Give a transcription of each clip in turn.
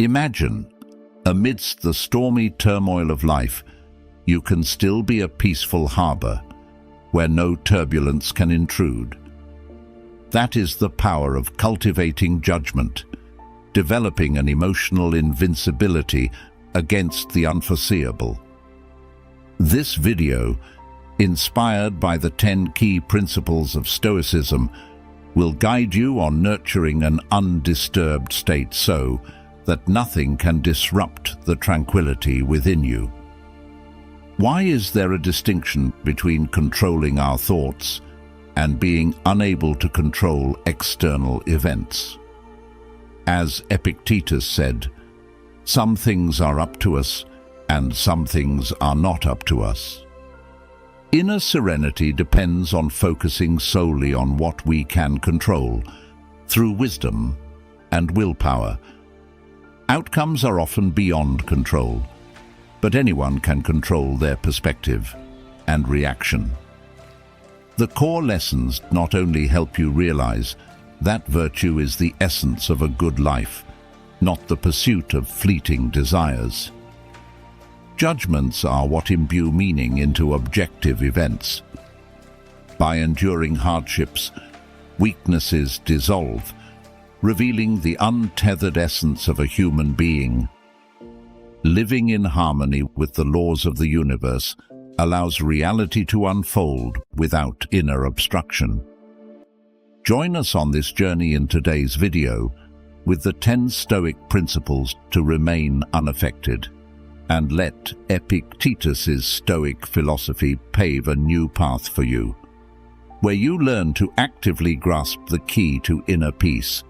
Imagine, amidst the stormy turmoil of life, you can still be a peaceful harbor where no turbulence can intrude. That is the power of cultivating judgment, developing an emotional invincibility against the unforeseeable. This video, inspired by the 10 key principles of Stoicism, will guide you on nurturing an undisturbed state so that nothing can disrupt the tranquility within you. Why is there a distinction between controlling our thoughts and being unable to control external events? As Epictetus said, some things are up to us and some things are not up to us. Inner serenity depends on focusing solely on what we can control through wisdom and willpower. Outcomes are often beyond control, but anyone can control their perspective and reaction. The core lessons not only help you realize that virtue is the essence of a good life, not the pursuit of fleeting desires. Judgments are what imbue meaning into objective events. By enduring hardships, weaknesses dissolve, revealing the untethered essence of a human being. Living in harmony with the laws of the universe allows reality to unfold without inner obstruction. Join us on this journey in today's video with the 10 Stoic principles to remain unaffected, and let Epictetus's Stoic philosophy pave a new path for you, where you learn to actively grasp the key to inner peace,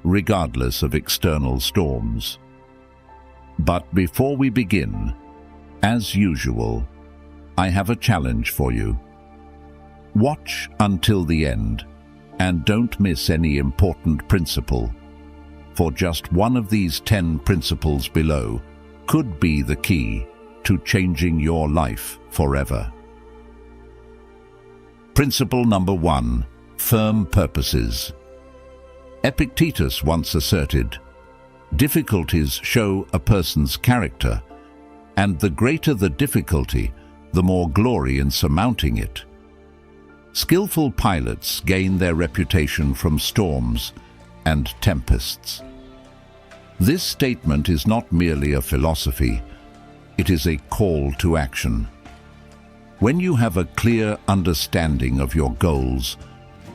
regardless of external storms. But before we begin, as usual, I have a challenge for you. Watch until the end and don't miss any important principle, for just one of these 10 principles below could be the key to changing your life forever. Principle number 1: firm purposes. Epictetus once asserted, "Difficulties show a person's character, and the greater the difficulty, the more glory in surmounting it." Skillful pilots gain their reputation from storms and tempests. This statement is not merely a philosophy, it is a call to action. When you have a clear understanding of your goals,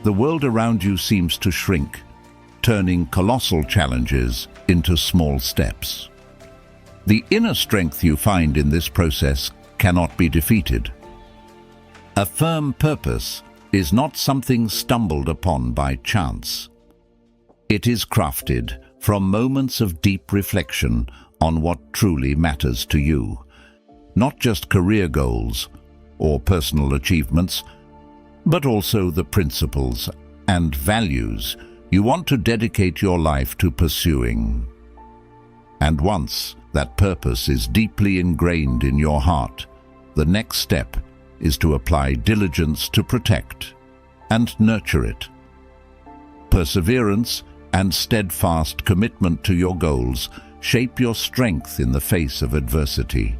the world around you seems to shrink, turning colossal challenges into small steps. The inner strength you find in this process cannot be defeated. A firm purpose is not something stumbled upon by chance. It is crafted from moments of deep reflection on what truly matters to you, not just career goals or personal achievements, but also the principles and values you want to dedicate your life to pursuing. And once that purpose is deeply ingrained in your heart, the next step is to apply diligence to protect and nurture it. Perseverance and steadfast commitment to your goals shape your strength in the face of adversity.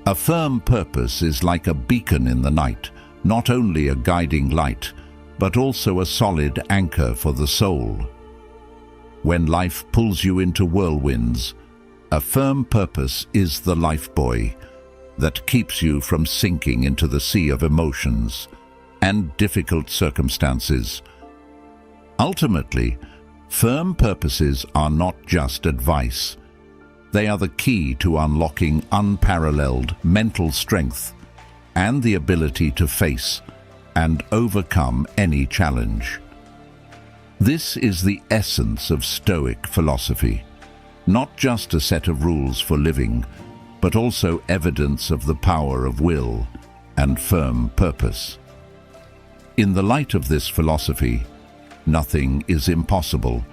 A firm purpose is like a beacon in the night, not only a guiding light, but also a solid anchor for the soul. When life pulls you into whirlwinds, a firm purpose is the lifebuoy that keeps you from sinking into the sea of emotions and difficult circumstances. Ultimately, firm purposes are not just advice. They are the key to unlocking unparalleled mental strength and the ability to face and overcome any challenge. This is the essence of Stoic philosophy, not just a set of rules for living, but also evidence of the power of will and firm purpose. In the light of this philosophy, nothing is impossible,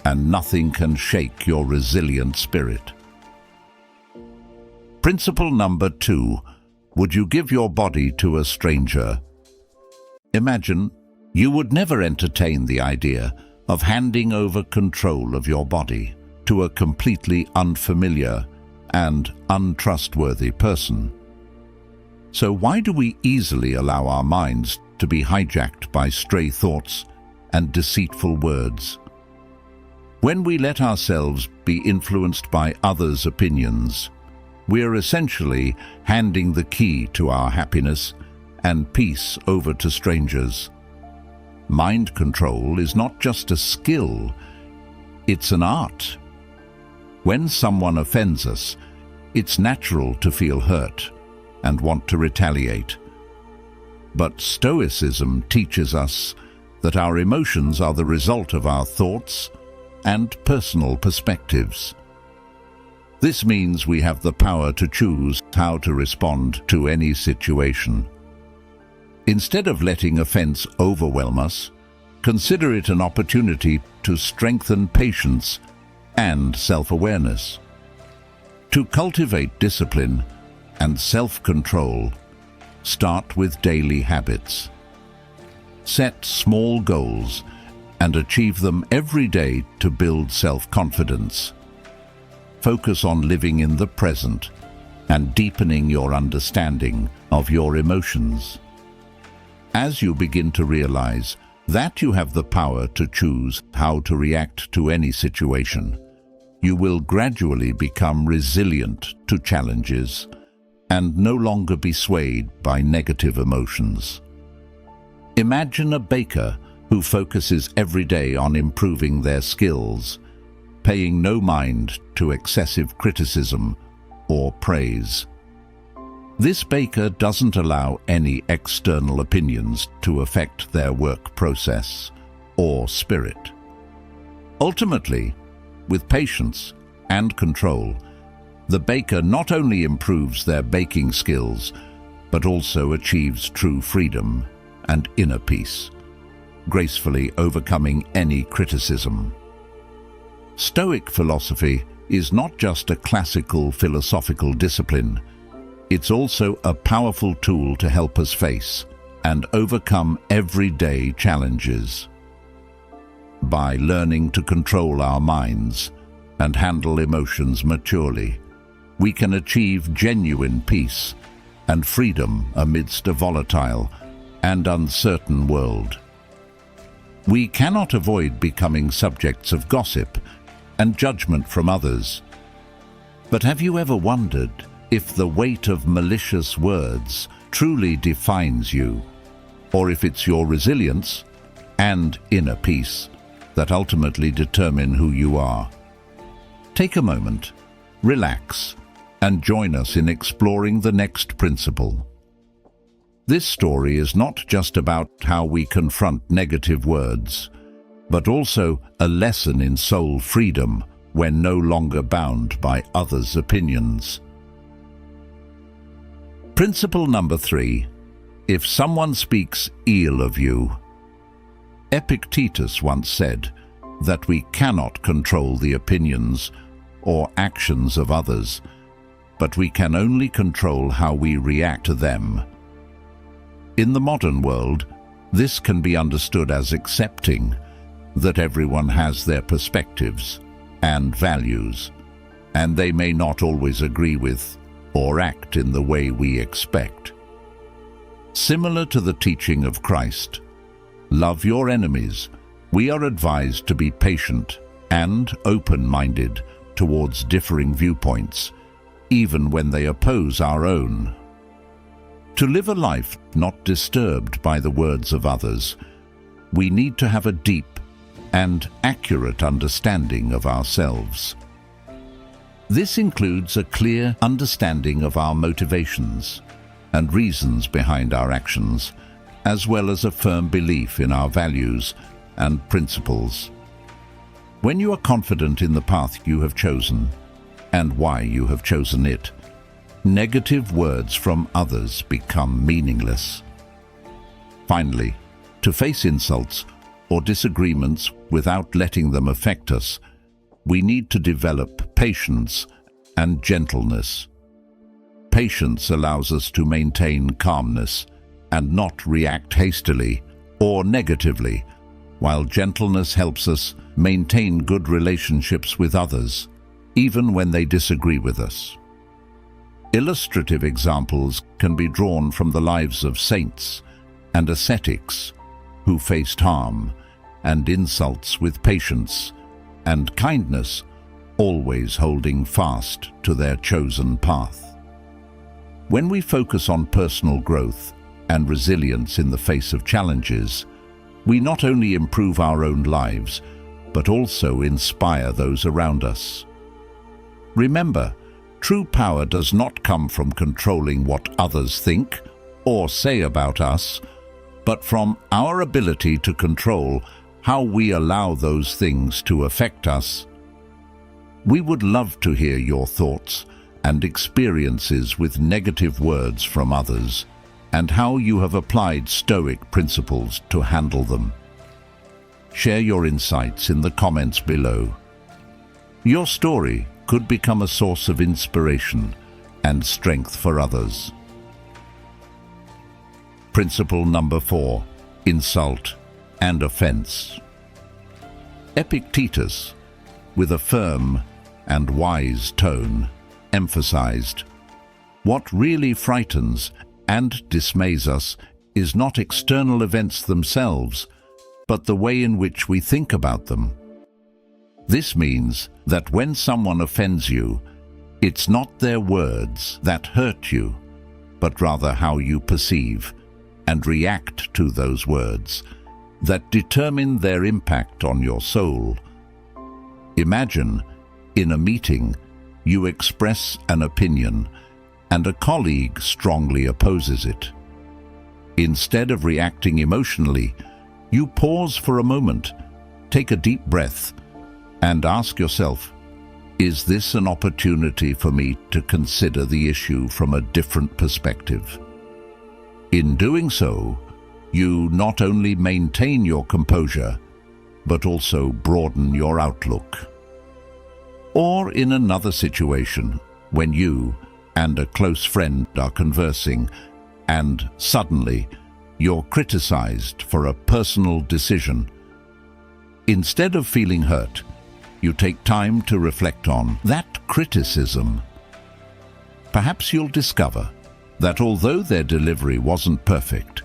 and nothing can shake your resilient spirit. Principle number 2: would you give your body to a stranger? Imagine you would never entertain the idea of handing over control of your body, to a completely unfamiliar and untrustworthy person. So why do we easily allow our minds to be hijacked by stray thoughts and deceitful words? When we let ourselves be influenced by others' opinions, we're essentially handing the key to our happiness and peace over to strangers. Mind control is not just a skill, it's an art. When someone offends us, it's natural to feel hurt and want to retaliate. But Stoicism teaches us that our emotions are the result of our thoughts and personal perspectives. This means we have the power to choose how to respond to any situation. Instead of letting offense overwhelm us, consider it an opportunity to strengthen patience and self-awareness. To cultivate discipline and self-control, start with daily habits. Set small goals and achieve them every day to build self-confidence. Focus on living in the present and deepening your understanding of your emotions. As you begin to realize that you have the power to choose how to react to any situation, you will gradually become resilient to challenges and no longer be swayed by negative emotions. Imagine a baker who focuses every day on improving their skills, paying no mind to excessive criticism or praise. This baker doesn't allow any external opinions to affect their work process or spirit. Ultimately, with patience and control, the baker not only improves their baking skills, but also achieves true freedom and inner peace, gracefully overcoming any criticism. Stoic philosophy is not just a classical philosophical discipline, it's also a powerful tool to help us face and overcome everyday challenges. By learning to control our minds and handle emotions maturely, we can achieve genuine peace and freedom amidst a volatile and uncertain world. We cannot avoid becoming subjects of gossip and judgment from others. But have you ever wondered if the weight of malicious words truly defines you, or if it's your resilience and inner peace that ultimately determine who you are? Take a moment, relax, and join us in exploring the next principle. This story is not just about how we confront negative words, but also a lesson in soul freedom when no longer bound by others' opinions. Principle number 3. If someone speaks ill of you. Epictetus once said that we cannot control the opinions or actions of others, but we can only control how we react to them. In the modern world, this can be understood as accepting that everyone has their perspectives and values, and they may not always agree with or act in the way we expect. Similar to the teaching of Christ, love your enemies, we are advised to be patient and open-minded towards differing viewpoints, even when they oppose our own. To live a life not disturbed by the words of others, we need to have a deep and accurate understanding of ourselves. This includes a clear understanding of our motivations and reasons behind our actions, as well as a firm belief in our values and principles. When you are confident in the path you have chosen and why you have chosen it, negative words from others become meaningless. Finally, to face insults or disagreements without letting them affect us, we need to develop patience and gentleness. Patience allows us to maintain calmness and not react hastily or negatively, while gentleness helps us maintain good relationships with others, even when they disagree with us. Illustrative examples can be drawn from the lives of saints and ascetics who faced harm and insults with patience and kindness, always holding fast to their chosen path. When we focus on personal growth and resilience in the face of challenges, we not only improve our own lives, but also inspire those around us. Remember, true power does not come from controlling what others think or say about us, but from our ability to control how we allow those things to affect us. We would love to hear your thoughts and experiences with negative words from others, and how you have applied Stoic principles to handle them. Share your insights in the comments below. Your story could become a source of inspiration and strength for others. Principle number 4: insult and offense. Epictetus, with a firm and wise tone, emphasized, "What really frightens and dismays us is not external events themselves, but the way in which we think about them." This means that when someone offends you, it's not their words that hurt you, but rather how you perceive and react to those words that determine their impact on your soul. Imagine, in a meeting, you express an opinion and a colleague strongly opposes it. Instead of reacting emotionally, you pause for a moment, take a deep breath, and ask yourself, is this an opportunity for me to consider the issue from a different perspective? In doing so, you not only maintain your composure, but also broaden your outlook. Or in another situation, when you and a close friend are conversing, and suddenly you're criticized for a personal decision. Instead of feeling hurt, you take time to reflect on that criticism. Perhaps you'll discover that although their delivery wasn't perfect,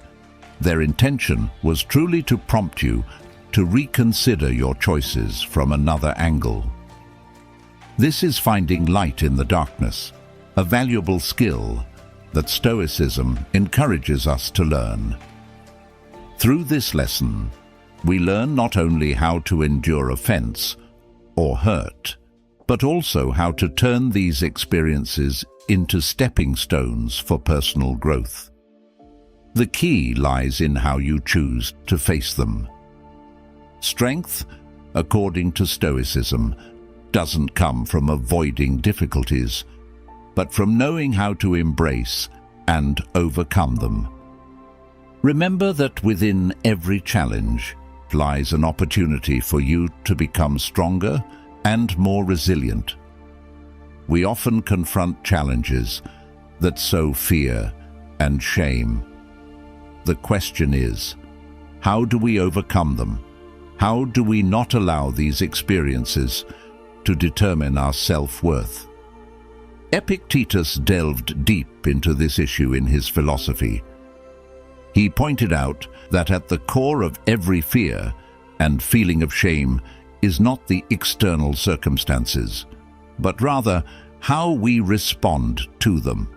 their intention was truly to prompt you to reconsider your choices from another angle. This is finding light in the darkness, a valuable skill that Stoicism encourages us to learn. Through this lesson, we learn not only how to endure offense or hurt, but also how to turn these experiences into stepping stones for personal growth. The key lies in how you choose to face them. Strength, according to Stoicism, doesn't come from avoiding difficulties, but from knowing how to embrace and overcome them. Remember that within every challenge lies an opportunity for you to become stronger and more resilient. We often confront challenges that sow fear and shame. The question is, how do we overcome them? How do we not allow these experiences to determine our self-worth? Epictetus delved deep into this issue in his philosophy. He pointed out that at the core of every fear and feeling of shame is not the external circumstances, but rather how we respond to them.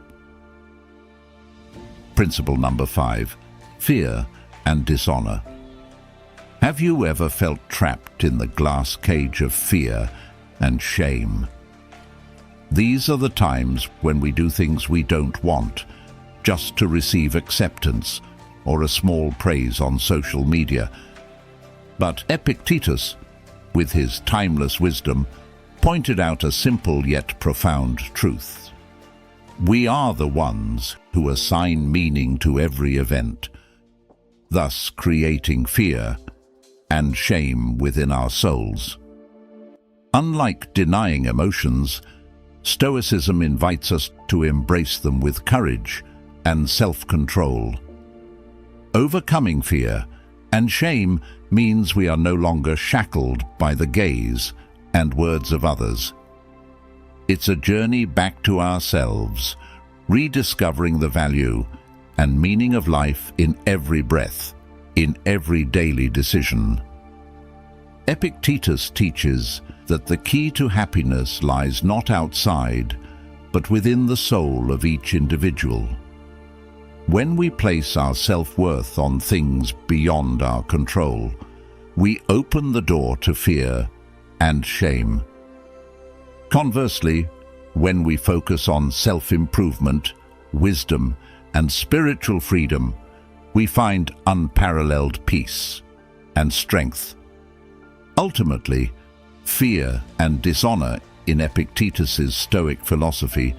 Principle number 5: fear and dishonor. Have you ever felt trapped in the glass cage of fear and shame? These are the times when we do things we don't want, just to receive acceptance or a small praise on social media. But Epictetus, with his timeless wisdom, pointed out a simple yet profound truth. We are the ones who assign meaning to every event, thus creating fear and shame within our souls. Unlike denying emotions, Stoicism invites us to embrace them with courage and self-control. Overcoming fear and shame means we are no longer shackled by the gaze and words of others. It's a journey back to ourselves, rediscovering the value and meaning of life in every breath, in every daily decision. Epictetus teaches that the key to happiness lies not outside, but within the soul of each individual. When we place our self-worth on things beyond our control, we open the door to fear and shame. Conversely, when we focus on self-improvement, wisdom, and spiritual freedom, we find unparalleled peace and strength. Ultimately, fear and dishonor in Epictetus's Stoic philosophy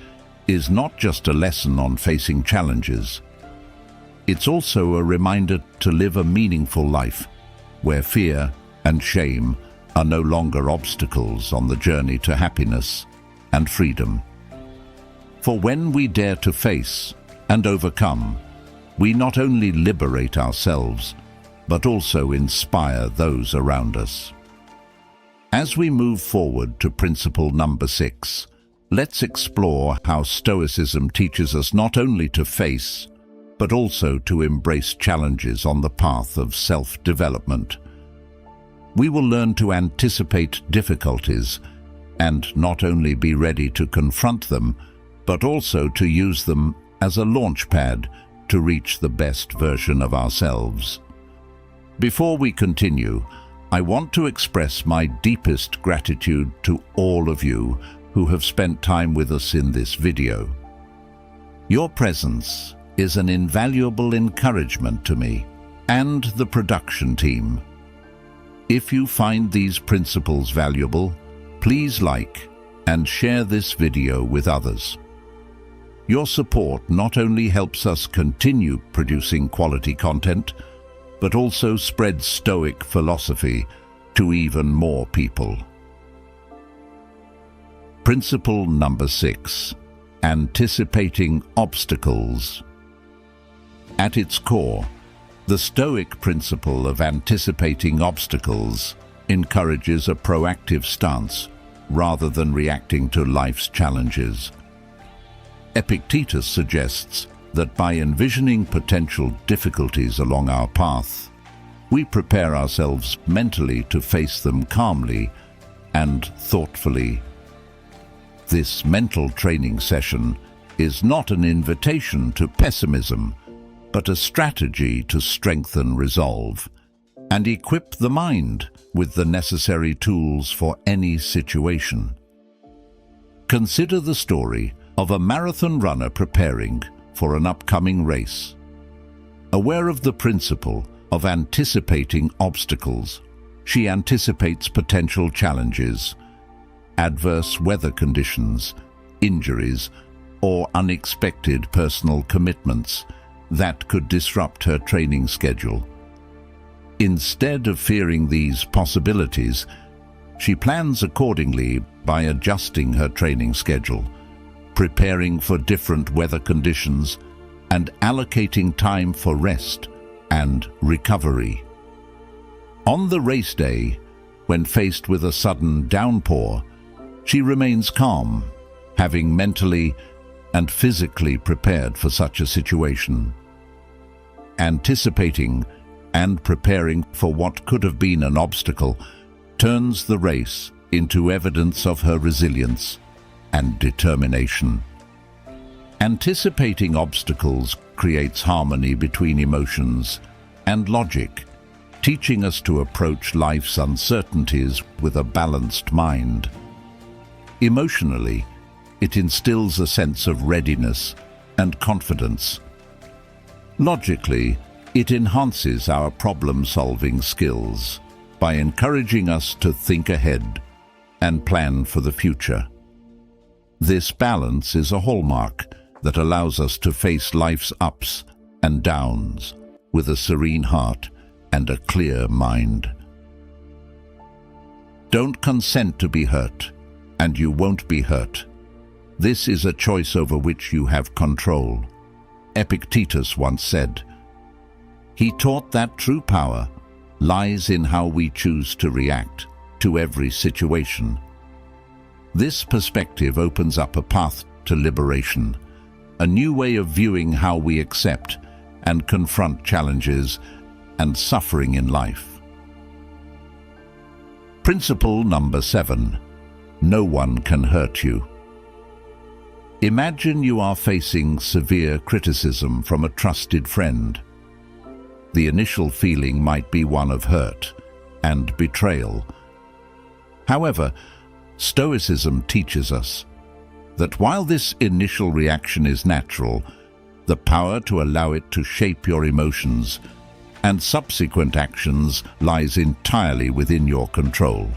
is not just a lesson on facing challenges. It's also a reminder to live a meaningful life, where fear and shame are no longer obstacles on the journey to happiness and freedom. For when we dare to face and overcome, we not only liberate ourselves, but also inspire those around us. As we move forward to principle number 6, let's explore how Stoicism teaches us not only to face, but also to embrace challenges on the path of self-development. We will learn to anticipate difficulties and not only be ready to confront them, but also to use them as a launchpad to reach the best version of ourselves. Before we continue, I want to express my deepest gratitude to all of you who have spent time with us in this video. Your presence is an invaluable encouragement to me and the production team. If you find these principles valuable, please like and share this video with others. Your support not only helps us continue producing quality content, but also spreads Stoic philosophy to even more people. Principle number 6, anticipating obstacles. At its core, the Stoic principle of anticipating obstacles encourages a proactive stance rather than reacting to life's challenges. Epictetus suggests that by envisioning potential difficulties along our path, we prepare ourselves mentally to face them calmly and thoughtfully. This mental training session is not an invitation to pessimism, but a strategy to strengthen resolve and equip the mind with the necessary tools for any situation. Consider the story of a marathon runner preparing for an upcoming race. Aware of the principle of anticipating obstacles, she anticipates potential challenges, adverse weather conditions, injuries, or unexpected personal commitments that could disrupt her training schedule. Instead of fearing these possibilities, she plans accordingly by adjusting her training schedule, preparing for different weather conditions, and allocating time for rest and recovery. On the race day, when faced with a sudden downpour, she remains calm, having mentally and physically prepared for such a situation. Anticipating and preparing for what could have been an obstacle turns the race into evidence of her resilience and determination. Anticipating obstacles creates harmony between emotions and logic, teaching us to approach life's uncertainties with a balanced mind. Emotionally, it instills a sense of readiness and confidence. Logically, it enhances our problem-solving skills by encouraging us to think ahead and plan for the future. This balance is a hallmark that allows us to face life's ups and downs with a serene heart and a clear mind. Don't consent to be hurt, and you won't be hurt. This is a choice over which you have control. Epictetus once said. He taught that true power lies in how we choose to react to every situation. This perspective opens up a path to liberation, a new way of viewing how we accept and confront challenges and suffering in life. Principle number 7. No one can hurt you. Imagine you are facing severe criticism from a trusted friend. The initial feeling might be one of hurt and betrayal. However, Stoicism teaches us that while this initial reaction is natural, the power to allow it to shape your emotions and subsequent actions lies entirely within your control.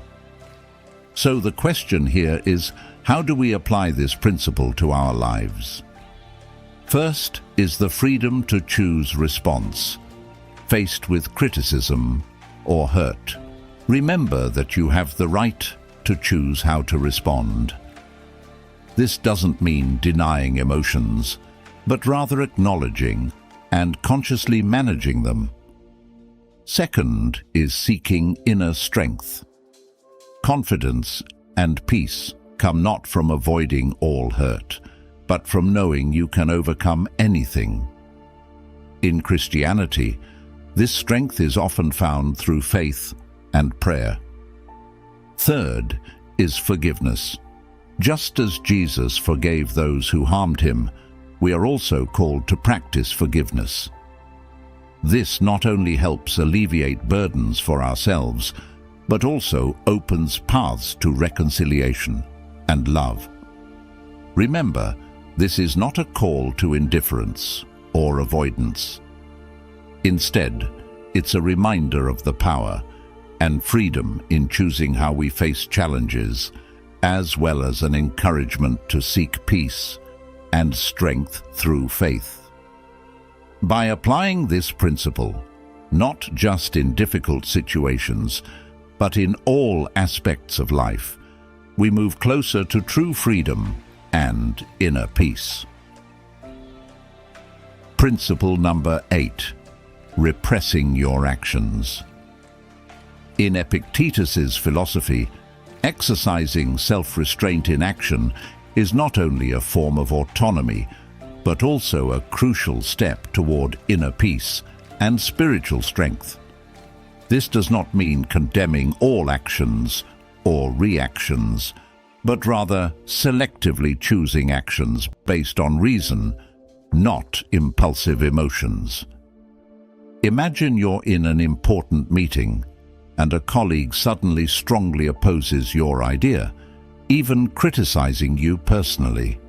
So the question here is, how do we apply this principle to our lives? First is the freedom to choose response. Faced with criticism or hurt, remember that you have the right to choose how to respond. This doesn't mean denying emotions, but rather acknowledging and consciously managing them. Second is seeking inner strength. Confidence and peace come not from avoiding all hurt, but from knowing you can overcome anything. In Christianity, this strength is often found through faith and prayer. Third is forgiveness. Just as Jesus forgave those who harmed him, we are also called to practice forgiveness. This not only helps alleviate burdens for ourselves, but also opens paths to reconciliation and love. Remember, this is not a call to indifference or avoidance. Instead, it's a reminder of the power and freedom in choosing how we face challenges, as well as an encouragement to seek peace and strength through faith. By applying this principle, not just in difficult situations, but in all aspects of life, we move closer to true freedom and inner peace. Principle number 8. Repressing your actions. In Epictetus's philosophy, exercising self-restraint in action is not only a form of autonomy, but also a crucial step toward inner peace and spiritual strength. This does not mean condemning all actions or reactions, but rather selectively choosing actions based on reason, not impulsive emotions. Imagine you're in an important meeting and a colleague suddenly strongly opposes your idea, even criticizing you personally.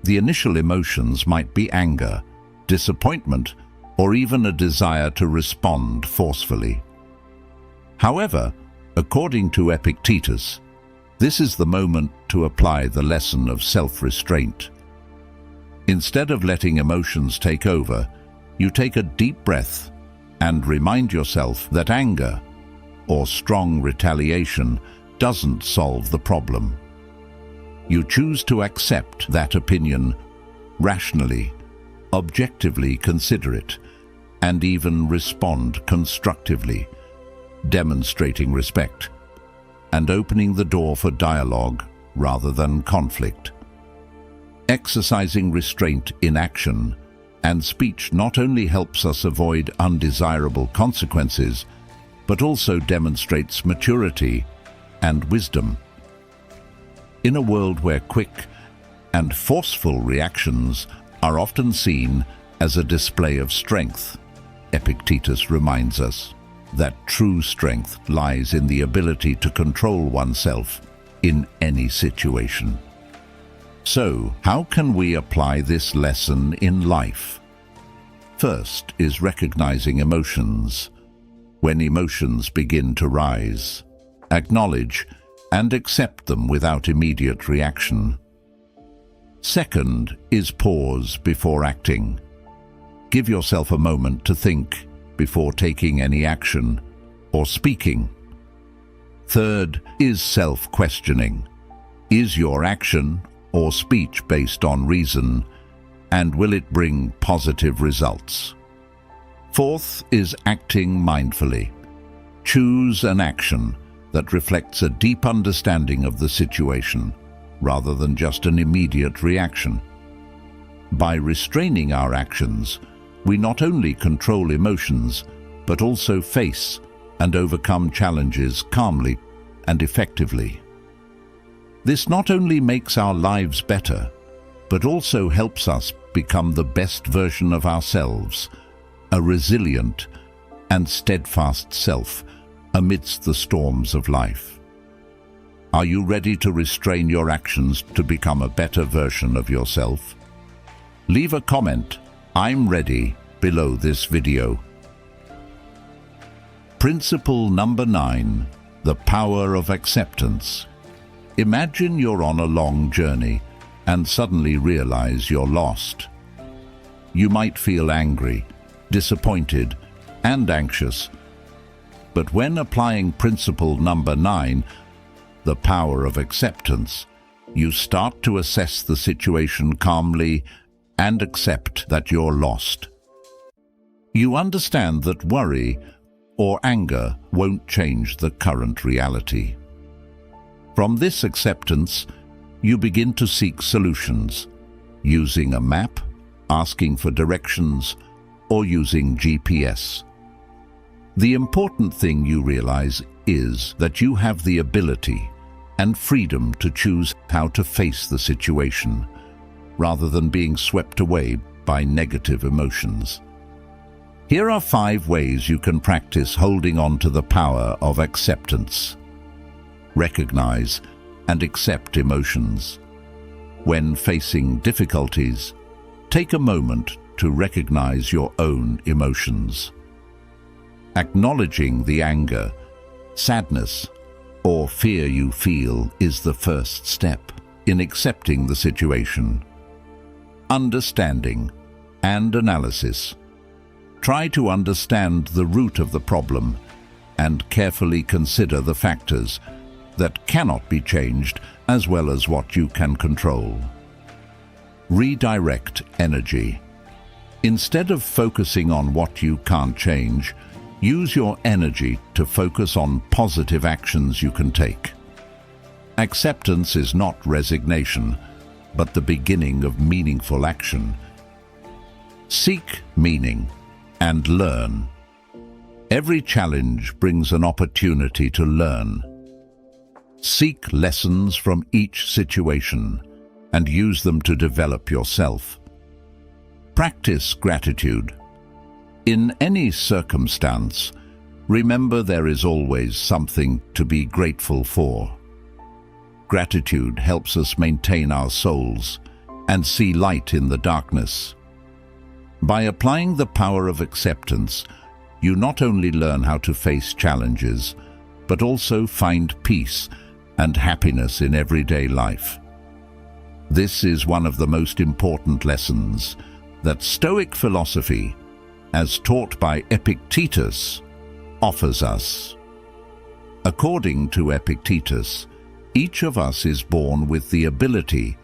The initial emotions might be anger, disappointment, or even a desire to respond forcefully. However, according to Epictetus, this is the moment to apply the lesson of self-restraint. Instead of letting emotions take over, you take a deep breath and remind yourself that anger or strong retaliation doesn't solve the problem. You choose to accept that opinion rationally, objectively consider it, and even respond constructively, demonstrating respect and opening the door for dialogue rather than conflict. Exercising restraint in action and speech not only helps us avoid undesirable consequences, but also demonstrates maturity and wisdom. In a world where quick and forceful reactions are often seen as a display of strength, Epictetus reminds us that true strength lies in the ability to control oneself in any situation. So, how can we apply this lesson in life? First is recognizing emotions. When emotions begin to rise, acknowledge and accept them without immediate reaction. Second is pause before acting. Give yourself a moment to think before taking any action or speaking. Third is self-questioning. Is your action or speech based on reason, and will it bring positive results? Fourth is acting mindfully. Choose an action that reflects a deep understanding of the situation, rather than just an immediate reaction. By restraining our actions, we not only control emotions, but also face and overcome challenges calmly and effectively. This not only makes our lives better, but also helps us become the best version of ourselves, a resilient and steadfast self amidst the storms of life. Are you ready to restrain your actions to become a better version of yourself? Leave a comment, "I'm ready," below this video. Principle number 9, the power of acceptance. Imagine you're on a long journey and suddenly realize you're lost. You might feel angry, disappointed, and anxious. But when applying principle number 9, the power of acceptance, you start to assess the situation calmly and accept that you're lost. You understand that worry or anger won't change the current reality. From this acceptance, you begin to seek solutions, using a map, asking for directions, or using GPS. The important thing you realize is that you have the ability and freedom to choose how to face the situation, rather than being swept away by negative emotions. Here are 5 ways you can practice holding on to the power of acceptance. Recognize and accept emotions. When facing difficulties, take a moment to recognize your own emotions. Acknowledging the anger, sadness, or fear you feel is the first step in accepting the situation. Understanding and analysis. Try to understand the root of the problem and carefully consider the factors that cannot be changed as well as what you can control. Redirect energy. Instead of focusing on what you can't change, use your energy to focus on positive actions you can take. Acceptance is not resignation, but the beginning of meaningful action. Seek meaning and learn. Every challenge brings an opportunity to learn. Seek lessons from each situation and use them to develop yourself. Practice gratitude. In any circumstance, remember there is always something to be grateful for. Gratitude helps us maintain our souls and see light in the darkness. By applying the power of acceptance, you not only learn how to face challenges, but also find peace and happiness in everyday life. This is one of the most important lessons that Stoic philosophy, as taught by Epictetus, offers us. According to Epictetus, each of us is born with the ability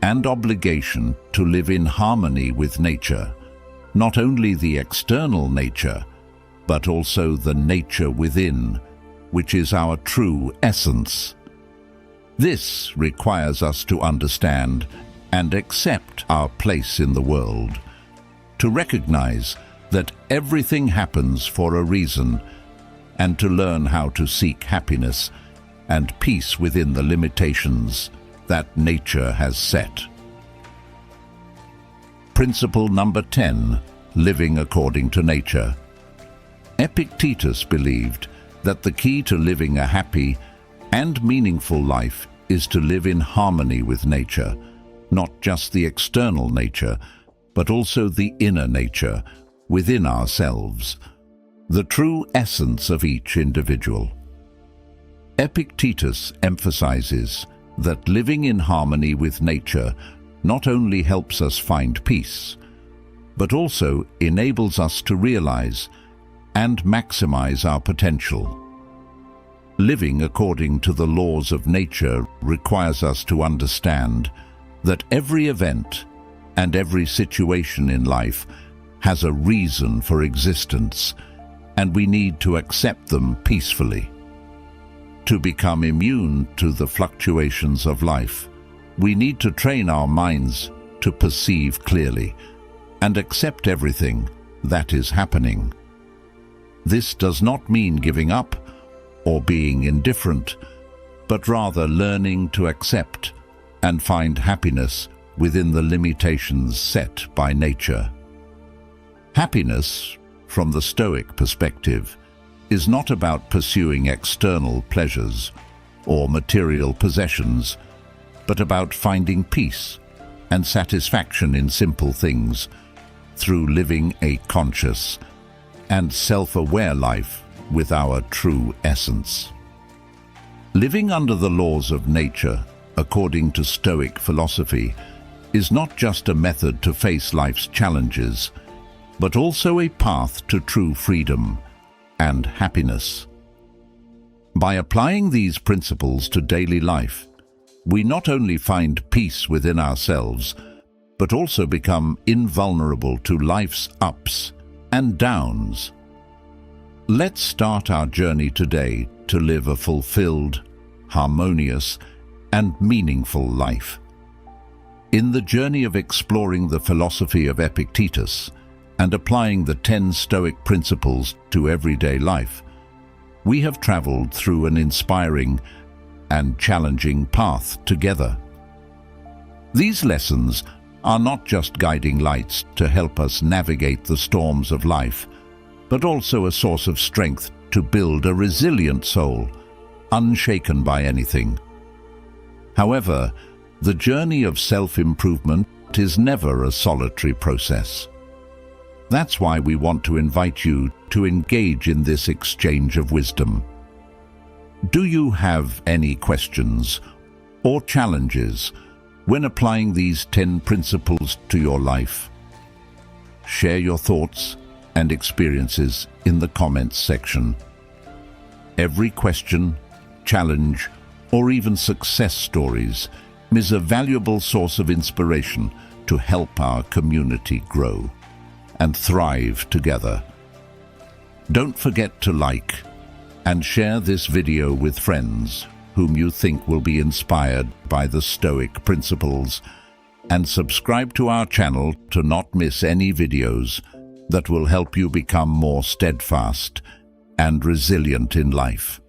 and obligation to live in harmony with nature, not only the external nature, but also the nature within, which is our true essence. This requires us to understand and accept our place in the world, to recognize that everything happens for a reason, and to learn how to seek happiness and peace within the limitations that nature has set. Principle number 10, living according to nature. Epictetus believed that the key to living a happy and meaningful life is to live in harmony with nature, not just the external nature, but also the inner nature within ourselves, the true essence of each individual. Epictetus emphasizes that living in harmony with nature not only helps us find peace, but also enables us to realize and maximize our potential. Living according to the laws of nature requires us to understand that every event and every situation in life has a reason for existence, and we need to accept them peacefully. To become immune to the fluctuations of life, we need to train our minds to perceive clearly and accept everything that is happening. This does not mean giving up or being indifferent, but rather learning to accept and find happiness within the limitations set by nature. Happiness, from the Stoic perspective, is not about pursuing external pleasures or material possessions, but about finding peace and satisfaction in simple things through living a conscious and self-aware life with our true essence. Living under the laws of nature, according to Stoic philosophy, is not just a method to face life's challenges, but also a path to true freedom and happiness. By applying these principles to daily life, we not only find peace within ourselves, but also become invulnerable to life's ups and downs. Let's start our journey today to live a fulfilled, harmonious, and meaningful life. In the journey of exploring the philosophy of Epictetus and applying the 10 Stoic principles to everyday life, we have traveled through an inspiring and challenging path together. These lessons are not just guiding lights to help us navigate the storms of life, but also a source of strength to build a resilient soul, unshaken by anything. However, the journey of self-improvement is never a solitary process. That's why we want to invite you to engage in this exchange of wisdom. Do you have any questions or challenges when applying these 10 principles to your life? Share your thoughts and experiences in the comments section. Every question, challenge, or even success stories is a valuable source of inspiration to help our community grow and thrive together. Don't forget to like and share this video with friends whom you think will be inspired by the Stoic principles, and subscribe to our channel to not miss any videos that will help you become more steadfast and resilient in life.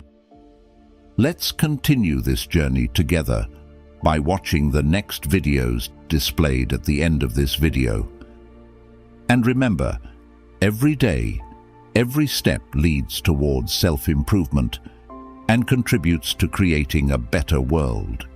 Let's continue this journey together by watching the next videos displayed at the end of this video. And remember, every day, every step leads towards self-improvement and contributes to creating a better world.